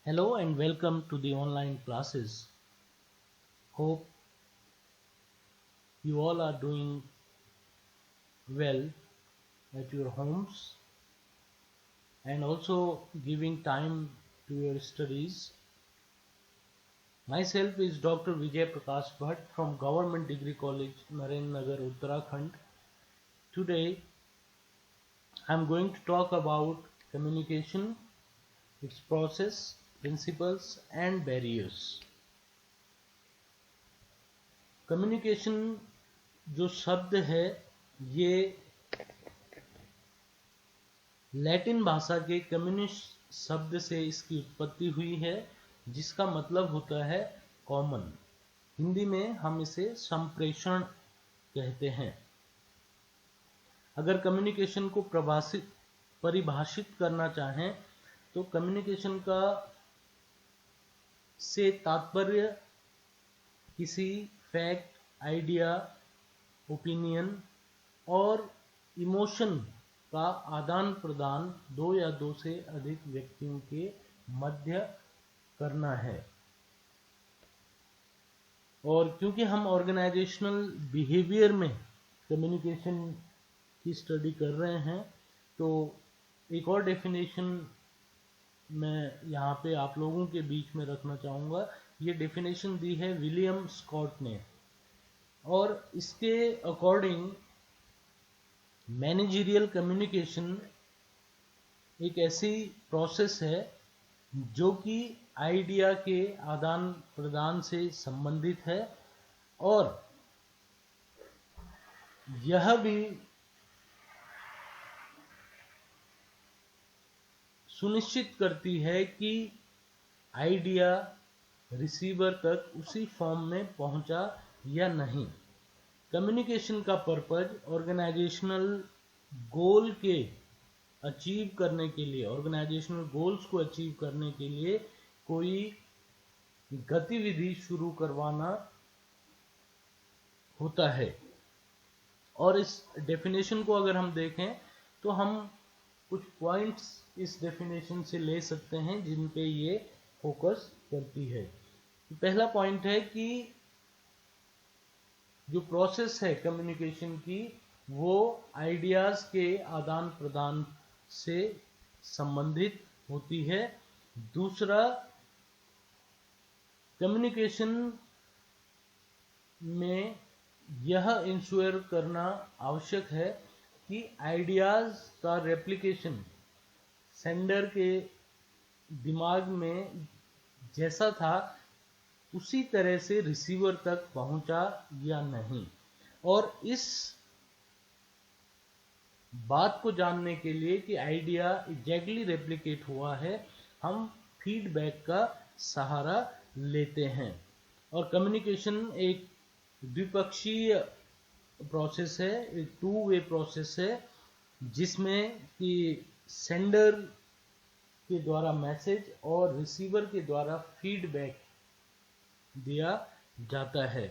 Hello and welcome to the online classes. Hope you all are doing well at your homes and also giving time to your studies. Myself is Dr. Vijay Prakash Bhatt from Government Degree College, Narendra Nagar, Uttarakhand. Today I am going to talk about communication, its process, principles and barriers. Communication जो शब्द है ये Latin भाषा के communist शब्द से इसकी उत्पत्ति हुई है, जिसका मतलब होता है कॉमन। हिंदी में हम इसे संप्रेषण कहते हैं। अगर कम्युनिकेशन को परिभाषित करना चाहें तो कम्युनिकेशन का से तात्पर्य किसी फैक्ट, आइडिया, ओपिनियन और इमोशन का आदान प्रदान दो या दो से अधिक व्यक्तियों के मध्य करना है। और क्योंकि हम ऑर्गेनाइजेशनल बिहेवियर में कम्युनिकेशन की स्टडी कर रहे हैं, तो एक और डेफिनेशन मैं यहाँ पे आप लोगों के बीच में रखना चाहूँगा। ये डेफिनेशन दी है विलियम स्कॉट ने, और इसके अकॉर्डिंग मैनेजरियल कम्युनिकेशन एक ऐसी प्रोसेस है जो कि आइडिया के आदान प्रदान से संबंधित है, और यह भी सुनिश्चित करती है कि आइडिया रिसीवर तक उसी फॉर्म में पहुंचा या नहीं। कम्युनिकेशन का पर्पज ऑर्गेनाइजेशनल गोल के अचीव करने के लिए, ऑर्गेनाइजेशनल गोल्स को अचीव करने के लिए कोई गतिविधि शुरू करवाना होता है। और इस डेफिनेशन को अगर हम देखें तो हम कुछ पॉइंट्स इस डेफिनेशन से ले सकते हैं जिन पे ये फोकस करती है। पहला पॉइंट है कि जो प्रोसेस है कम्युनिकेशन की वो आइडियाज के आदान प्रदान से संबंधित होती है। दूसरा, कम्युनिकेशन में यह इंश्योर करना आवश्यक है कि आइडियाज का रेप्लिकेशन सेंडर के दिमाग में जैसा था उसी तरह से रिसीवर तक पहुंचा या नहीं। और इस बात को जानने के लिए कि आइडिया एग्जैक्टली रेप्लिकेट हुआ है, हम फीडबैक का सहारा लेते हैं। और कम्युनिकेशन एक द्विपक्षीय प्रोसेस है, एक टू वे प्रोसेस है, जिसमें कि सेंडर के द्वारा मैसेज और रिसीवर के द्वारा फीडबैक दिया जाता है।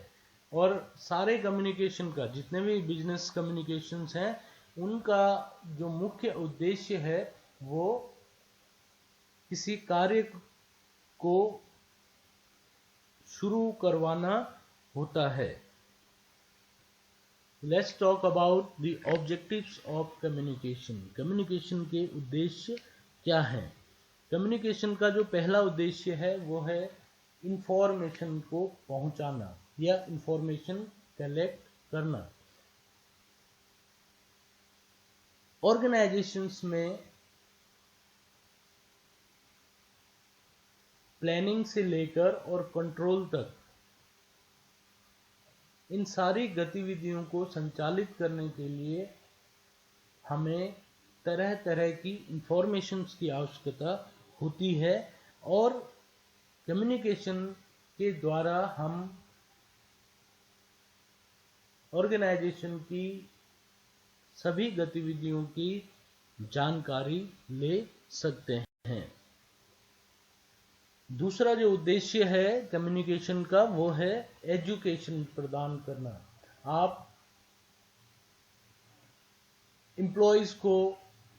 और सारे कम्युनिकेशन का, जितने भी बिजनेस कम्युनिकेशंस हैं, उनका जो मुख्य उद्देश्य है वो किसी कार्य को शुरू करवाना होता है। Let's talk about the objectives of communication. Communication के उद्देश्य क्या हैं? कम्युनिकेशन का जो पहला उद्देश्य है वो है इंफॉर्मेशन को पहुंचाना या इंफॉर्मेशन कलेक्ट करना। ऑर्गेनाइजेशंस में प्लानिंग से लेकर और कंट्रोल तक इन सारी गतिविधियों को संचालित करने के लिए हमें तरह तरह की इंफॉर्मेशंस की आवश्यकता होती है, और कम्युनिकेशन के द्वारा हम ऑर्गेनाइजेशन की सभी गतिविधियों की जानकारी ले सकते हैं। दूसरा जो उद्देश्य है कम्युनिकेशन का वो है एजुकेशन प्रदान करना। आप एम्प्लॉयज को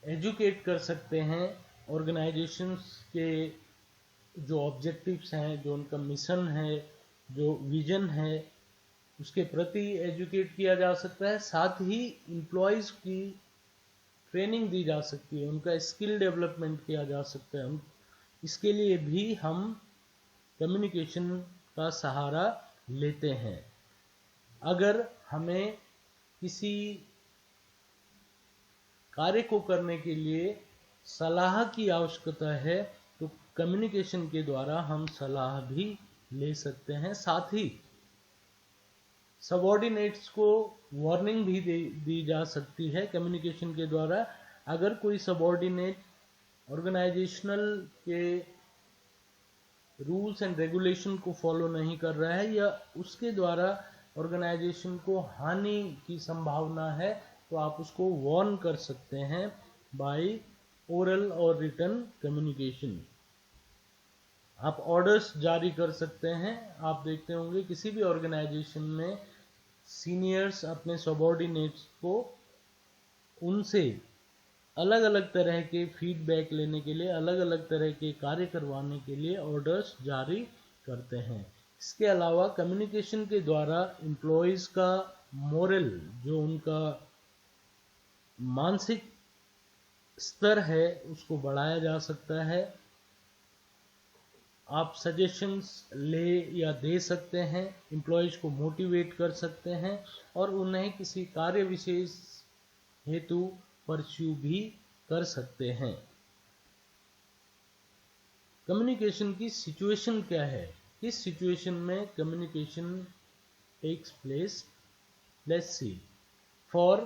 एजुकेट कर सकते हैं ऑर्गेनाइजेशंस के जो ऑब्जेक्टिव्स हैं, जो उनका मिशन है, जो विजन है, उसके प्रति एजुकेट किया जा सकता है। साथ ही एम्प्लॉयज़ की ट्रेनिंग दी जा सकती है, उनका स्किल डेवलपमेंट किया जा सकता है। इसके लिए भी हम कम्युनिकेशन का सहारा लेते हैं। अगर हमें किसी कार्य को करने के लिए सलाह की आवश्यकता है तो कम्युनिकेशन के द्वारा हम सलाह भी ले सकते हैं। साथ ही सबऑर्डिनेट्स को वार्निंग भी दी जा सकती है कम्युनिकेशन के द्वारा। अगर कोई सबऑर्डिनेट ऑर्गेनाइजेशनल के रूल्स एंड रेगुलेशन को फॉलो नहीं कर रहा है या उसके द्वारा ऑर्गेनाइजेशन को हानि की संभावना है, तो आप उसको वार्न कर सकते हैं बाय ओरल और रिटन कम्युनिकेशन। आप ऑर्डर्स जारी कर सकते हैं। आप देखते होंगे किसी भी ऑर्गेनाइजेशन में सीनियर्स अपने सबऑर्डिनेट्स को उनसे अलग अलग तरह के फीडबैक लेने के लिए, अलग अलग तरह के कार्य करवाने के लिए ऑर्डर्स जारी करते हैं। इसके अलावा कम्युनिकेशन के द्वारा एम्प्लॉयज़ का मोरल, जो उनका मानसिक स्तर है, उसको बढ़ाया जा सकता है। आप सजेशंस ले या दे सकते हैं, एम्प्लॉयज़ को मोटिवेट कर सकते हैं और उन्हें किसी कार्य विशेष हेतु परस्यू भी कर सकते हैं। कम्युनिकेशन की सिचुएशन क्या है? किस सिचुएशन में communication takes place? Let's see. For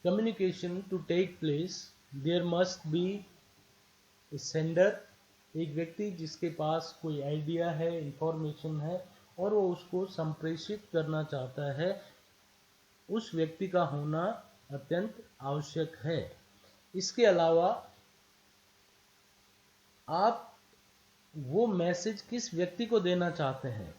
communication to take place there must be a sender, एक व्यक्ति जिसके पास कोई आइडिया है, इंफॉर्मेशन है और वो उसको संप्रेषित करना चाहता है, उस व्यक्ति का होना अत्यंत आवश्यक है। इसके अलावा आप वो मैसेज किस व्यक्ति को देना चाहते हैं,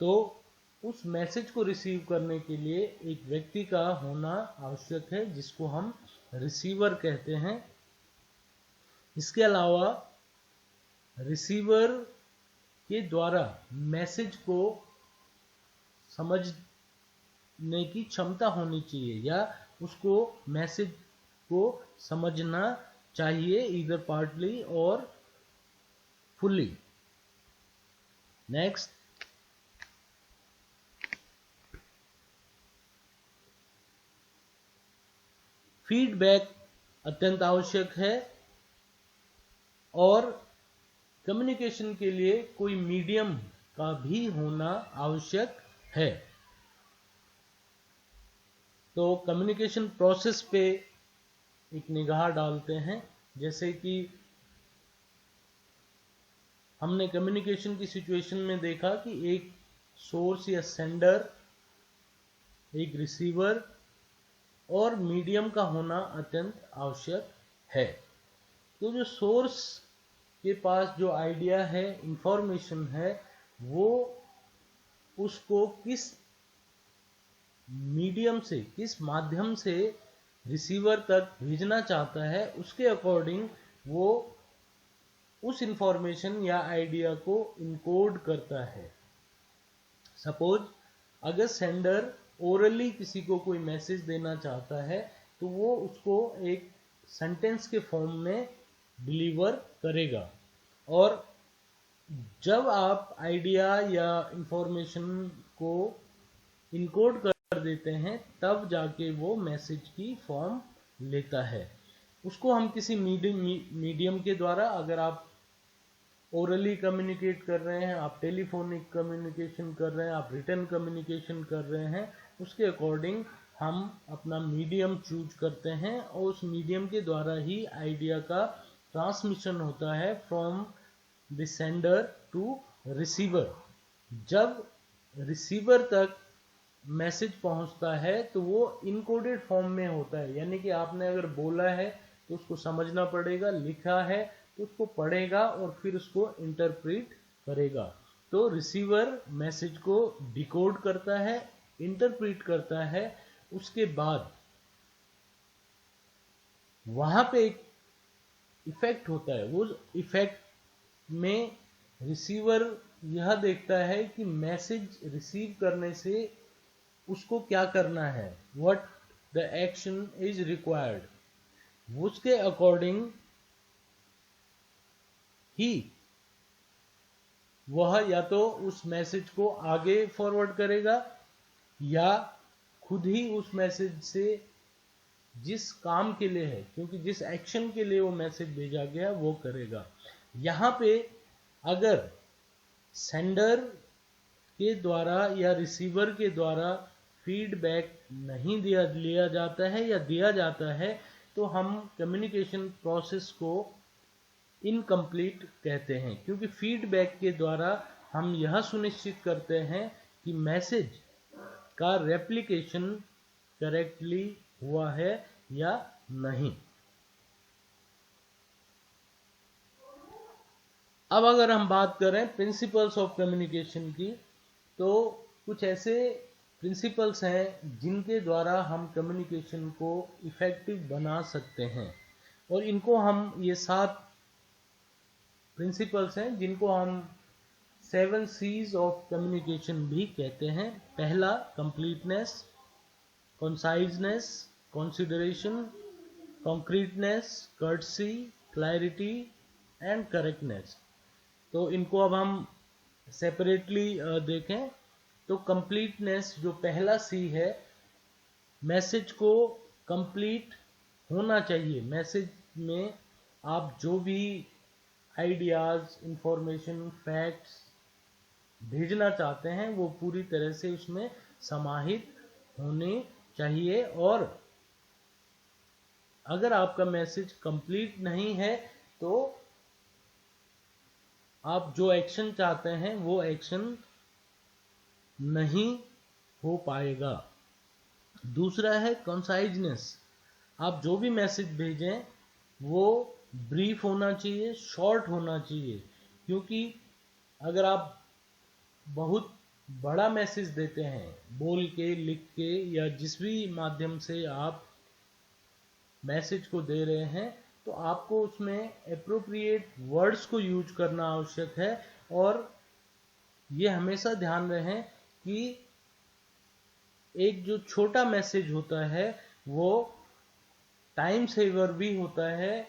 तो उस मैसेज को रिसीव करने के लिए एक व्यक्ति का होना आवश्यक है, जिसको हम रिसीवर कहते हैं। इसके अलावा रिसीवर के द्वारा मैसेज को समझने की क्षमता होनी चाहिए या उसको मैसेज को समझना चाहिए, ईदर पार्टली और फुल्ली। नेक्स्ट, फीडबैक अत्यंत आवश्यक है और कम्युनिकेशन के लिए कोई मीडियम का भी होना आवश्यक है। तो कम्युनिकेशन प्रोसेस पे एक निगाह डालते हैं। जैसे कि हमने कम्युनिकेशन की सिचुएशन में देखा कि एक सोर्स या सेंडर, एक रिसीवर और मीडियम का होना अत्यंत आवश्यक है। तो जो सोर्स के पास जो आइडिया है, इंफॉर्मेशन है, वो उसको किस मीडियम से, किस माध्यम से रिसीवर तक भेजना चाहता है, उसके अकॉर्डिंग वो उस इंफॉर्मेशन या आइडिया को इनकोड करता है। सपोज अगर सेंडर ओरली किसी को कोई मैसेज देना चाहता है तो वो उसको एक सेंटेंस के फॉर्म में डिलीवर करेगा, और जब आप आइडिया या इंफॉर्मेशन को इनकोड कर देते हैं तब जाके वो मैसेज की फॉर्म लेता है। उसको हम किसी मीडियम के द्वारा, अगर आप ओरली कम्युनिकेट कर रहे हैं, आप टेलीफोनिक कम्युनिकेशन कर रहे हैं, आप रिटन कम्युनिकेशन कर रहे हैं, उसके अकॉर्डिंग हम अपना मीडियम चूज करते हैं और उस मीडियम के द्वारा ही आइडिया का ट्रांसमिशन होता है from the sender to receiver. जब रिसीवर तक मैसेज पहुंचता है तो वो इनकोडेड फॉर्म में होता है, यानी कि आपने अगर बोला है तो उसको समझना पड़ेगा, लिखा है तो उसको पढ़ेगा और फिर उसको इंटरप्रेट करेगा। तो रिसीवर मैसेज को डिकोड करता है, इंटरप्रेट करता है, उसके बाद वहां पे एक इफेक्ट होता है, वो इफेक्ट में रिसीवर यह देखता है कि मैसेज रिसीव करने से उसको क्या करना है, what the action is required. उसके अकॉर्डिंग ही वह या तो उस मैसेज को आगे फॉरवर्ड करेगा या खुद ही उस मैसेज से जिस काम के लिए है, क्योंकि जिस एक्शन के लिए वो मैसेज भेजा गया वो करेगा। यहाँ पे अगर सेंडर के द्वारा या रिसीवर के द्वारा फीडबैक नहीं लिया जाता है या दिया जाता है तो हम कम्युनिकेशन प्रोसेस को इनकम्प्लीट कहते हैं, क्योंकि फीडबैक के द्वारा हम यह सुनिश्चित करते हैं कि मैसेज का रेप्लिकेशन करेक्टली हुआ है या नहीं। अब अगर हम बात करें प्रिंसिपल्स ऑफ कम्युनिकेशन की, तो कुछ ऐसे प्रिंसिपल्स हैं जिनके द्वारा हम कम्युनिकेशन को इफेक्टिव बना सकते हैं, और इनको हम ये 7 प्रिंसिपल्स हैं जिनको हम 7 C's ऑफ कम्युनिकेशन भी कहते हैं। पहला completeness, conciseness, consideration, concreteness, courtesy, clarity and correctness. तो इनको अब हम सेपरेटली देखें तो कंप्लीटनेस जो पहला सी है, मैसेज को कंप्लीट होना चाहिए। मैसेज में आप जो भी आइडियाज, इंफॉर्मेशन, फैक्ट्स भेजना चाहते हैं वो पूरी तरह से उसमें समाहित होने चाहिए, और अगर आपका मैसेज कंप्लीट नहीं है तो आप जो एक्शन चाहते हैं वो एक्शन नहीं हो पाएगा। दूसरा है कंसाइजनेस, आप जो भी मैसेज भेजें वो ब्रीफ होना चाहिए, शॉर्ट होना चाहिए, क्योंकि अगर आप बहुत बड़ा मैसेज देते हैं बोल के, लिख के या जिस भी माध्यम से आप मैसेज को दे रहे हैं, तो आपको उसमें एप्रोप्रिएट वर्ड्स को यूज करना आवश्यक है। और ये हमेशा ध्यान रहे कि एक जो छोटा मैसेज होता है वो टाइम सेवर भी होता है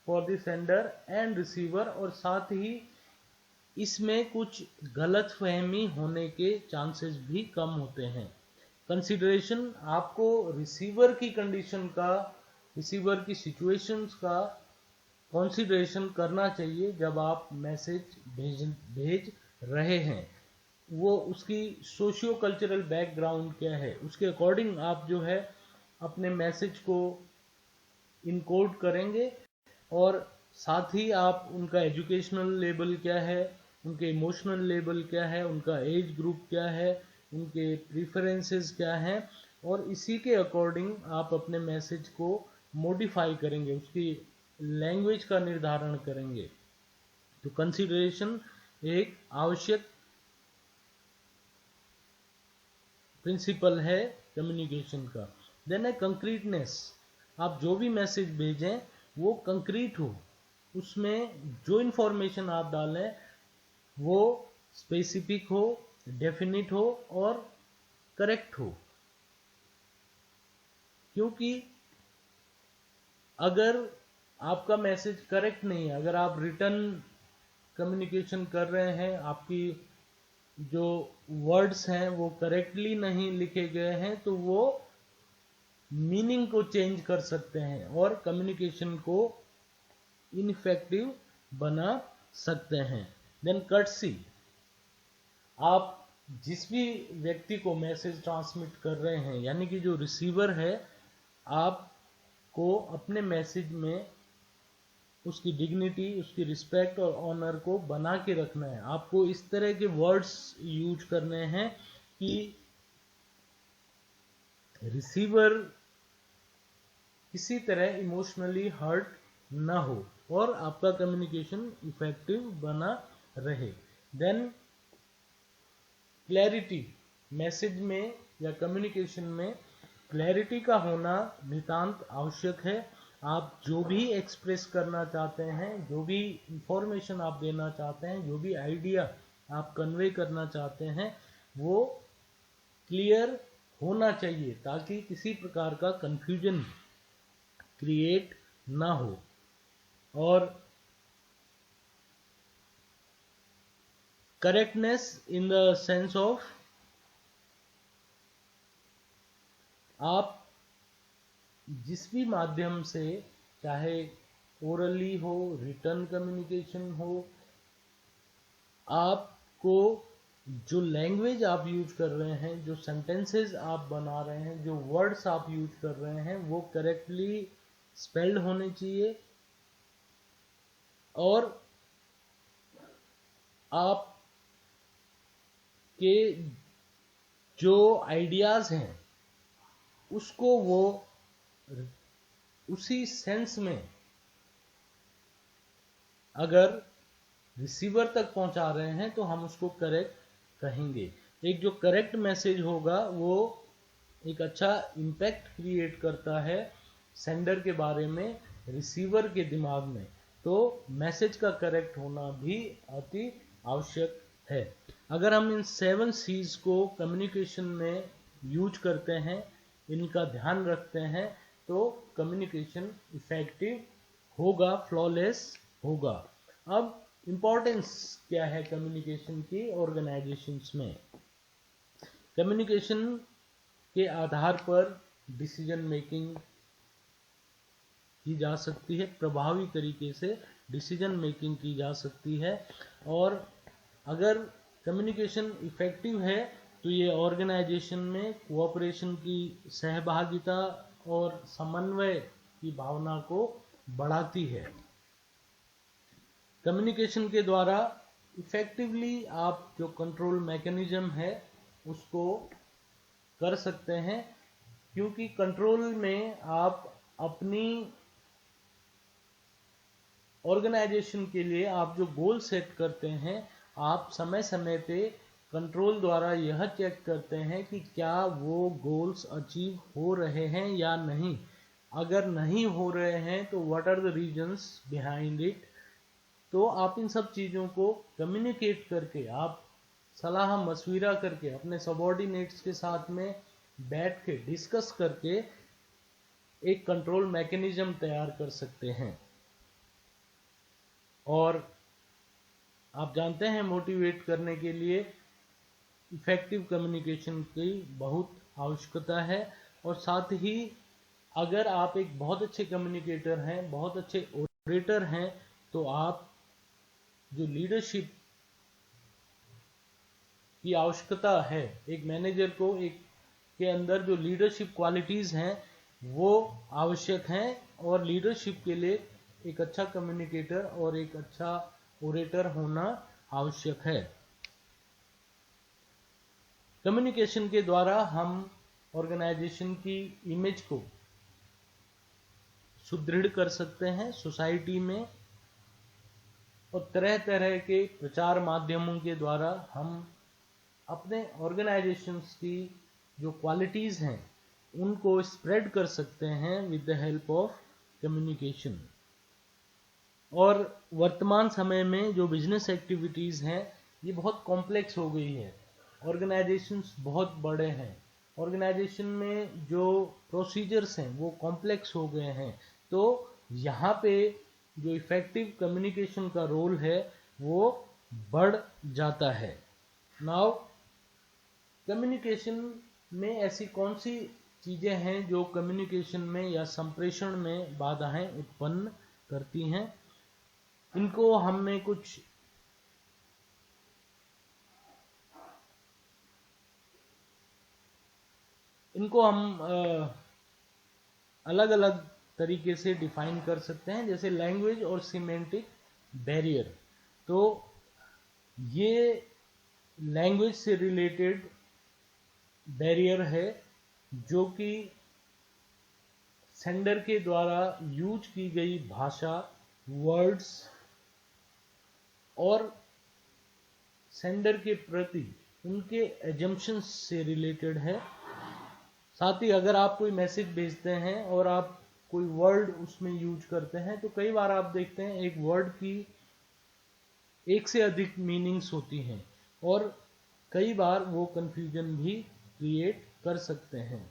for the sender and receiver, और साथ ही इसमें कुछ गलतफहमी होने के चांसेस भी कम होते हैं। कंसिडरेशन, आपको रिसीवर की कंडीशन का, रिसीवर की सिचुएशंस का कंसिडरेशन करना चाहिए जब आप मैसेज भेज रहे हैं। वो उसकी सोशियो कल्चरल बैकग्राउंड क्या है, उसके अकॉर्डिंग आप जो है अपने मैसेज को इनकोड करेंगे, और साथ ही आप उनका एजुकेशनल लेवल क्या है, उनके इमोशनल लेवल क्या है, उनका एज ग्रुप क्या है, उनके प्रीफरेंसेस क्या हैं, और इसी के अकॉर्डिंग आप अपने मैसेज को मॉडिफाई करेंगे, उसकी लैंग्वेज का निर्धारण करेंगे। तो कंसीडरेशन एक आवश्यक प्रिंसिपल है कम्युनिकेशन का। देन है कंक्रीटनेस, आप जो भी मैसेज भेजें वो कंक्रीट हो, उसमें जो इंफॉर्मेशन आप डालें वो स्पेसिफिक हो, डेफिनिट हो और करेक्ट हो। क्योंकि अगर आपका मैसेज करेक्ट नहीं है, अगर आप रिटर्न कम्युनिकेशन कर रहे हैं, आपकी जो वर्ड्स हैं वो करेक्टली नहीं लिखे गए हैं, तो वो मीनिंग को चेंज कर सकते हैं और कम्युनिकेशन को इनफेक्टिव बना सकते हैं। देन कर्टसी, आप जिस भी व्यक्ति को मैसेज ट्रांसमिट कर रहे हैं, यानी कि जो रिसीवर है, आपको अपने मैसेज में उसकी डिग्निटी, उसकी रिस्पेक्ट और ऑनर को बना के रखना है। आपको इस तरह के वर्ड्स यूज करने हैं कि रिसीवर किसी तरह इमोशनली हर्ट ना हो और आपका कम्युनिकेशन इफेक्टिव बना रहे। देन क्लैरिटी, मैसेज में या कम्युनिकेशन में क्लैरिटी का होना नितांत आवश्यक है। आप जो भी एक्सप्रेस करना चाहते हैं, जो भी इंफॉर्मेशन आप देना चाहते हैं, जो भी आइडिया आप कन्वे करना चाहते हैं, वो क्लियर होना चाहिए ताकि किसी प्रकार का कंफ्यूजन क्रिएट ना हो। और correctness in the sense of आप जिस भी माध्यम से, चाहे ओरली हो, रिटर्न कम्युनिकेशन हो, आपको जो लैंग्वेज आप यूज कर रहे हैं, जो सेंटेंसेस आप बना रहे हैं, जो वर्ड्स आप यूज कर रहे हैं, वो करेक्टली स्पेल्ड होने चाहिए। और आप के जो आइडियाज हैं उसको वो उसी सेंस में अगर रिसीवर तक पहुंचा रहे हैं तो हम उसको करेक्ट कहेंगे। एक जो करेक्ट मैसेज होगा वो एक अच्छा इम्पैक्ट क्रिएट करता है सेंडर के बारे में, रिसीवर के दिमाग में। तो मैसेज का करेक्ट होना भी अति आवश्यक है। अगर हम इन 7 C's को कम्युनिकेशन में यूज करते हैं, इनका ध्यान रखते हैं, तो कम्युनिकेशन इफेक्टिव होगा, फ्लॉलेस होगा। अब इम्पोर्टेंस क्या है कम्युनिकेशन की ऑर्गेनाइजेशंस में? कम्युनिकेशन के आधार पर डिसीजन मेकिंग की जा सकती है, प्रभावी तरीके से डिसीजन मेकिंग की जा सकती है। और अगर कम्युनिकेशन इफेक्टिव है तो ये ऑर्गेनाइजेशन में कोऑपरेशन की, सहभागिता और समन्वय की भावना को बढ़ाती है। कम्युनिकेशन के द्वारा इफेक्टिवली आप जो कंट्रोल मैकेनिज्म है उसको कर सकते हैं, क्योंकि कंट्रोल में आप अपनी ऑर्गेनाइजेशन के लिए आप जो गोल सेट करते हैं, आप समय समय पे कंट्रोल द्वारा यह चेक करते हैं कि क्या वो गोल्स अचीव हो रहे हैं या नहीं। अगर नहीं हो रहे हैं तो what are the reasons behind it. तो आप इन सब चीज़ों को कम्युनिकेट करके, आप सलाह मशविरा करके, अपने सबॉर्डिनेट्स के साथ में बैठ के डिस्कस करके एक कंट्रोल मैकेनिज्म तैयार कर सकते हैं। और आप जानते हैं मोटिवेट करने के लिए इफेक्टिव कम्युनिकेशन की बहुत आवश्यकता है। और साथ ही अगर आप एक बहुत अच्छे कम्युनिकेटर हैं, बहुत अच्छे ओरेटर हैं, तो आप जो लीडरशिप की आवश्यकता है, एक मैनेजर को एक के अंदर जो लीडरशिप क्वालिटीज़ हैं वो आवश्यक हैं। और लीडरशिप के लिए एक अच्छा कम्युनिकेटर और एक अच्छा ओरेटर होना आवश्यक है। कम्युनिकेशन के द्वारा हम ऑर्गेनाइजेशन की इमेज को सुदृढ़ कर सकते हैं सोसाइटी में, और तरह तरह के प्रचार माध्यमों के द्वारा हम अपने ऑर्गेनाइजेशंस की जो क्वालिटीज़ हैं उनको स्प्रेड कर सकते हैं with the help of communication. और वर्तमान समय में जो बिजनेस एक्टिविटीज़ हैं ये बहुत कॉम्प्लेक्स हो गई है, ऑर्गेनाइजेशंस बहुत बड़े हैं, ऑर्गेनाइजेशन में जो प्रोसीजर्स हैं वो कॉम्प्लेक्स हो गए हैं। तो यहाँ पे जो इफेक्टिव कम्युनिकेशन का रोल है वो बढ़ जाता है। नाउ कम्युनिकेशन में ऐसी कौन सी चीज़ें हैं जो कम्युनिकेशन में या संप्रेषण में बाधाएं उत्पन्न करती हैं? इनको हमने कुछ इनको हम अलग अलग तरीके से डिफाइन कर सकते हैं, जैसे लैंग्वेज और सिमेंटिक बैरियर। तो ये लैंग्वेज से रिलेटेड बैरियर है जो कि सेंडर के द्वारा यूज की गई भाषा, वर्ड्स और सेंडर के प्रति उनके एजम्पशंस से रिलेटेड है। साथ ही अगर आप कोई मैसेज भेजते हैं और आप कोई वर्ड उसमें यूज करते हैं तो कई बार आप देखते हैं एक वर्ड की एक से अधिक मीनिंग्स होती हैं और कई बार वो कंफ्यूजन भी क्रिएट कर सकते हैं।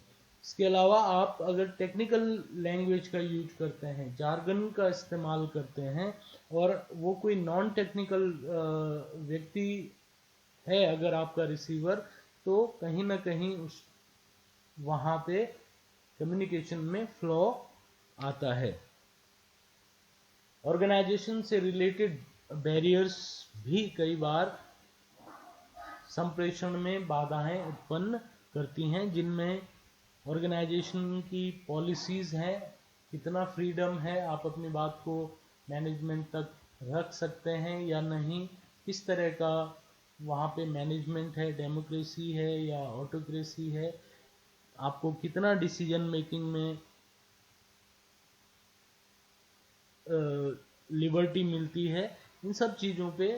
इसके अलावा आप अगर टेक्निकल लैंग्वेज का यूज करते हैं, जार्गन का इस्तेमाल करते हैं और वो कोई नॉन टेक्निकल व्यक्ति है अगर आपका रिसीवर, तो कहीं ना कहीं उस वहाँ पे कम्युनिकेशन में फ्लॉ आता है। ऑर्गेनाइजेशन से रिलेटेड बैरियर्स भी कई बार संप्रेषण में बाधाएं उत्पन्न करती हैं, जिनमें ऑर्गेनाइजेशन की पॉलिसीज हैं, कितना फ्रीडम है, आप अपनी बात को मैनेजमेंट तक रख सकते हैं या नहीं, किस तरह का वहाँ पे मैनेजमेंट है, डेमोक्रेसी है या ऑटोक्रेसी है, आपको कितना डिसीजन मेकिंग में लिबर्टी मिलती है। इन सब चीज़ों पे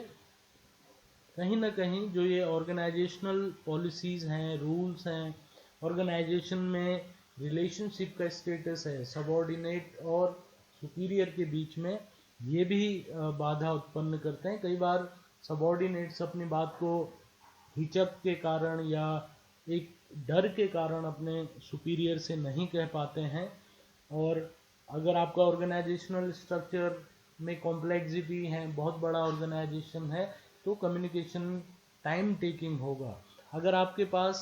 कहीं ना कहीं जो ये ऑर्गेनाइजेशनल पॉलिसीज़ हैं, रूल्स हैं, ऑर्गेनाइजेशन में रिलेशनशिप का स्टेटस है सबॉर्डिनेट और सुपीरियर के बीच में, ये भी बाधा उत्पन्न करते हैं। कई बार सबॉर्डिनेट्स अपनी बात को हिचक के कारण या एक डर के कारण अपने सुपीरियर से नहीं कह पाते हैं, और अगर आपका ऑर्गेनाइजेशनल स्ट्रक्चर में कॉम्प्लेक्सिटी है, बहुत बड़ा ऑर्गेनाइजेशन है, तो कम्युनिकेशन टाइम टेकिंग होगा। अगर आपके पास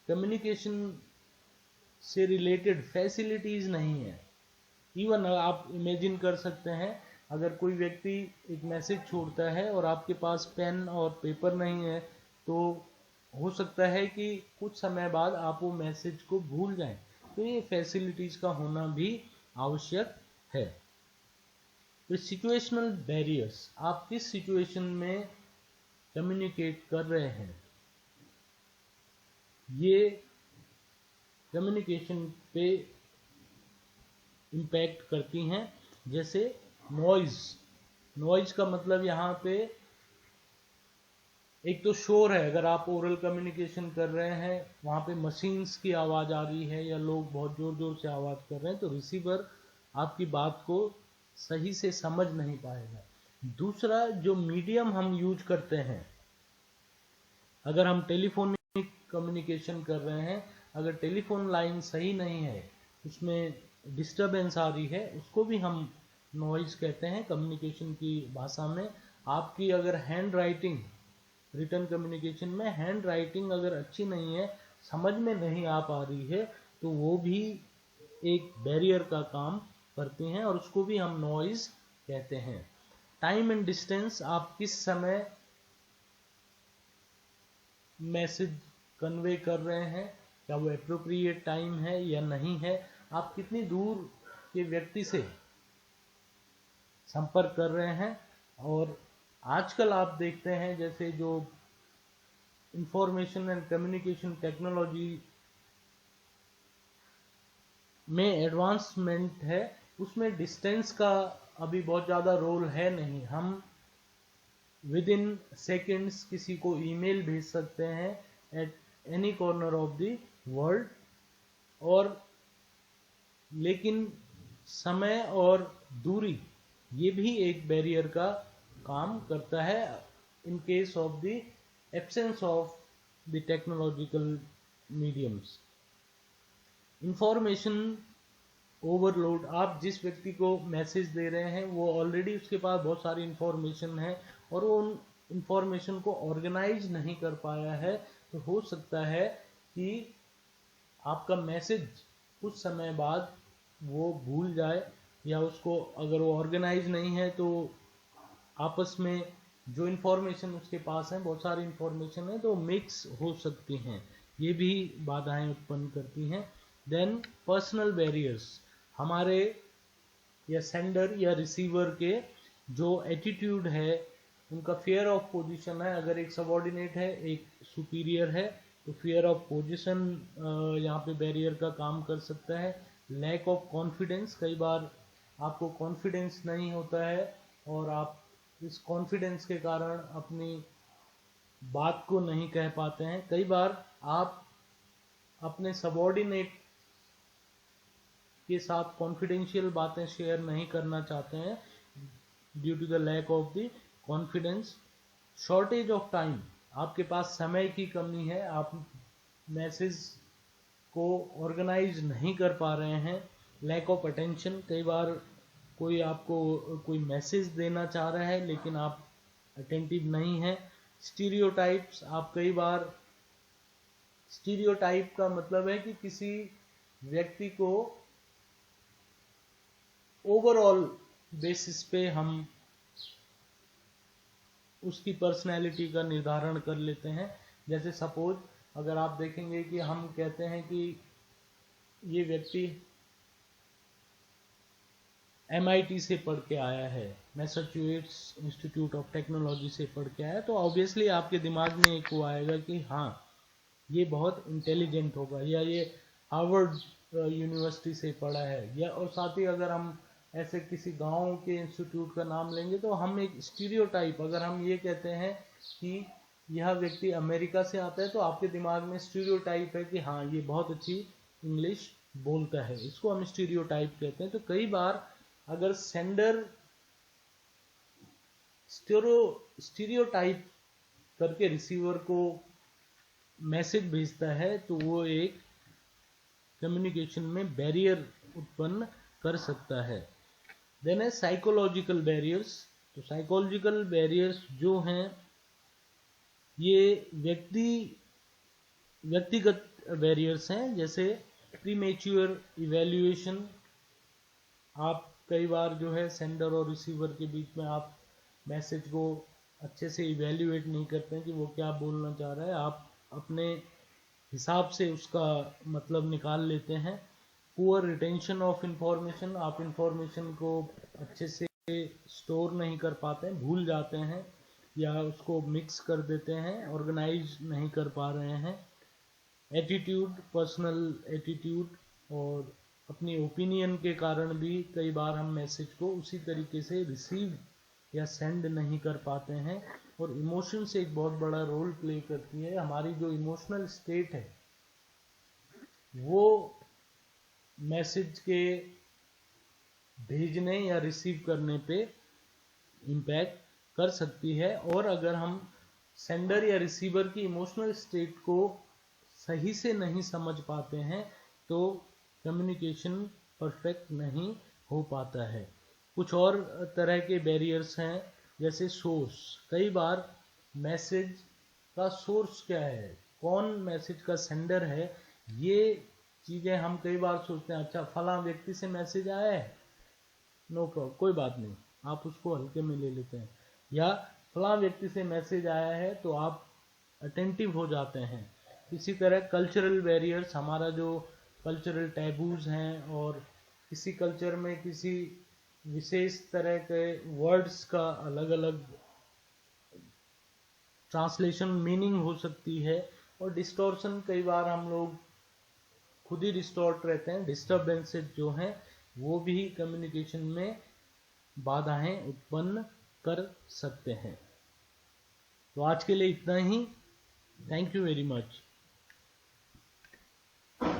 कम्युनिकेशन से रिलेटेड फैसिलिटीज़ नहीं है, इवन आप इमेजिन कर सकते हैं अगर कोई व्यक्ति एक मैसेज छोड़ता है और आपके पास पेन और पेपर नहीं है, तो हो सकता है कि कुछ समय बाद आप वो मैसेज को भूल जाएं। तो ये फैसिलिटीज़ का होना भी आवश्यक है। तो सिचुएशनल बैरियर्स, आप किस सिचुएशन में कम्युनिकेट कर रहे हैं, ये कम्युनिकेशन पे इम्पैक्ट करती हैं। जैसे नॉइज का मतलब यहाँ पे एक तो शोर है, अगर आप ओरल कम्युनिकेशन कर रहे हैं, वहाँ पे मशीन्स की आवाज़ आ रही है या लोग बहुत ज़ोर ज़ोर से आवाज़ कर रहे हैं, तो रिसीवर आपकी बात को सही से समझ नहीं पाएगा। दूसरा, जो मीडियम हम यूज करते हैं, अगर हम टेलीफोनिक कम्युनिकेशन कर रहे हैं, अगर टेलीफोन लाइन सही नहीं है, उसमें डिस्टरबेंस आ रही है, उसको भी हम नॉइज कहते हैं कम्युनिकेशन की भाषा में। आपकी अगर हैंड राइटिंग, रिटर्न कम्युनिकेशन में हैंड राइटिंग अगर अच्छी नहीं है, समझ में नहीं आ पा रही है, तो वो भी एक बैरियर का काम करती हैं और उसको भी हम नॉइज कहते हैं। टाइम एंड डिस्टेंस, आप किस समय मैसेज कन्वे कर रहे हैं, क्या वो एप्रोप्रिएट टाइम है या नहीं है, आप कितनी दूर के व्यक्ति से संपर्क कर रहे हैं। और आजकल आप देखते हैं जैसे जो इंफॉर्मेशन एंड कम्युनिकेशन टेक्नोलॉजी में एडवांसमेंट है, उसमें डिस्टेंस का अभी बहुत ज़्यादा रोल है नहीं। हम विद इन सेकेंड्स किसी को ईमेल भेज सकते हैं at any corner of the world, और लेकिन समय और दूरी ये भी एक बैरियर का काम करता है in case of the absence of the technological mediums. Information overload, आप जिस व्यक्ति को मैसेज दे रहे हैं वो ऑलरेडी उसके पास बहुत सारी इंफॉर्मेशन है और वो उन इंफॉर्मेशन को ऑर्गेनाइज नहीं कर पाया है, तो हो सकता है कि आपका मैसेज कुछ समय बाद वो भूल जाए, या उसको अगर वो ऑर्गेनाइज नहीं है तो आपस में जो इंफॉर्मेशन उसके पास है, बहुत सारी इंफॉर्मेशन है, तो मिक्स हो सकती हैं, ये भी बाधाएं उत्पन्न करती हैं। देन पर्सनल बैरियर्स, हमारे या सेंडर या रिसीवर के जो एटीट्यूड है, उनका फियर ऑफ पोजीशन है, अगर एक सबॉर्डिनेट है एक सुपीरियर है, तो फियर ऑफ पोजीशन यहाँ पे बैरियर का काम कर सकता है। लैक ऑफ कॉन्फिडेंस, कई बार आपको कॉन्फिडेंस नहीं होता है और आप इस कॉन्फिडेंस के कारण अपनी बात को नहीं कह पाते हैं। कई बार आप अपने सबॉर्डिनेट के साथ कॉन्फिडेंशियल बातें शेयर नहीं करना चाहते हैं due to the lack of the confidence. Shortage of time, आपके पास समय की कमी है, आप मैसेज को ऑर्गेनाइज नहीं कर पा रहे हैं। लैक ऑफ अटेंशन, कई बार कोई आपको कोई मैसेज देना चाह रहा है लेकिन आप अटेंटिव नहीं हैं। स्टीरियोटाइप्स, आप कई बार, स्टीरियोटाइप का मतलब है कि किसी व्यक्ति को ओवरऑल बेसिस पे हम उसकी पर्सनैलिटी का निर्धारण कर लेते हैं। जैसे सपोज अगर आप देखेंगे कि हम कहते हैं कि ये व्यक्ति MIT से पढ़ के आया है, मैसाचुसेट्स इंस्टीट्यूट ऑफ टेक्नोलॉजी से पढ़ के आया है, तो ऑब्वियसली आपके दिमाग में एक वो आएगा कि हाँ ये बहुत इंटेलिजेंट होगा, या ये हार्वर्ड यूनिवर्सिटी से पढ़ा है। या और साथ ही अगर हम ऐसे किसी गांव के इंस्टीट्यूट का नाम लेंगे तो हम एक स्टीरियोटाइप, अगर हम ये कहते हैं कि यह व्यक्ति अमेरिका से आता है तो आपके दिमाग में स्टीरियोटाइप है कि हाँ ये बहुत अच्छी इंग्लिश बोलता है, इसको हम स्टीरियोटाइप कहते हैं। तो कई बार अगर सेंडर स्टीरियोटाइप करके रिसीवर को मैसेज भेजता है तो वो एक कम्युनिकेशन में बैरियर उत्पन्न कर सकता है। देन है साइकोलॉजिकल बैरियर्स। तो साइकोलॉजिकल बैरियर्स जो हैं ये व्यक्तिगत बैरियर्स हैं, जैसे प्रीमेच्योर इवैल्यूएशन। आप कई बार जो है सेंडर और रिसीवर के बीच में आप मैसेज को अच्छे से इवैल्यूएट नहीं करते हैं कि वो क्या बोलना चाह रहा है, आप अपने हिसाब से उसका मतलब निकाल लेते हैं। पुअर रिटेंशन ऑफ इंफॉर्मेशन, आप इंफॉर्मेशन को अच्छे से स्टोर नहीं कर पाते हैं, भूल जाते हैं या उसको मिक्स कर देते हैं, ऑर्गेनाइज नहीं कर पा रहे हैं। एटीट्यूड, पर्सनल एटीट्यूड और अपनी ओपिनियन के कारण भी कई बार हम मैसेज को उसी तरीके से रिसीव या सेंड नहीं कर पाते हैं। और इमोशंस एक बहुत बड़ा रोल प्ले करती है। हमारी जो इमोशनल स्टेट है वो मैसेज के भेजने या रिसीव करने पे इम्पैक्ट कर सकती है। और अगर हम सेंडर या रिसीवर की इमोशनल स्टेट को सही से नहीं समझ पाते हैं तो कम्युनिकेशन परफेक्ट नहीं हो पाता है। कुछ और तरह के बैरियर्स हैं, जैसे सोर्स। कई बार मैसेज का सोर्स क्या है, कौन मैसेज का सेंडर है, ये चीज़ें हम कई बार सोचते हैं अच्छा फलां व्यक्ति से मैसेज आया है, नो प्रॉब्लम, कोई बात नहीं, आप उसको हल्के में ले लेते हैं। या फलां व्यक्ति से मैसेज आया है तो आप अटेंटिव हो जाते हैं। इसी तरह कल्चरल बैरियर्स, हमारा जो कल्चरल टैबूज हैं और किसी कल्चर में किसी विशेष तरह के वर्ड्स का अलग अलग ट्रांसलेशन मीनिंग हो सकती है। और डिस्टॉर्शन, कई बार हम लोग खुद ही डिस्टॉर्ट रहते हैं। डिस्टर्बेंसेस जो हैं वो भी कम्युनिकेशन में बाधाएं उत्पन्न कर सकते हैं। तो आज के लिए इतना ही। Thank you very much.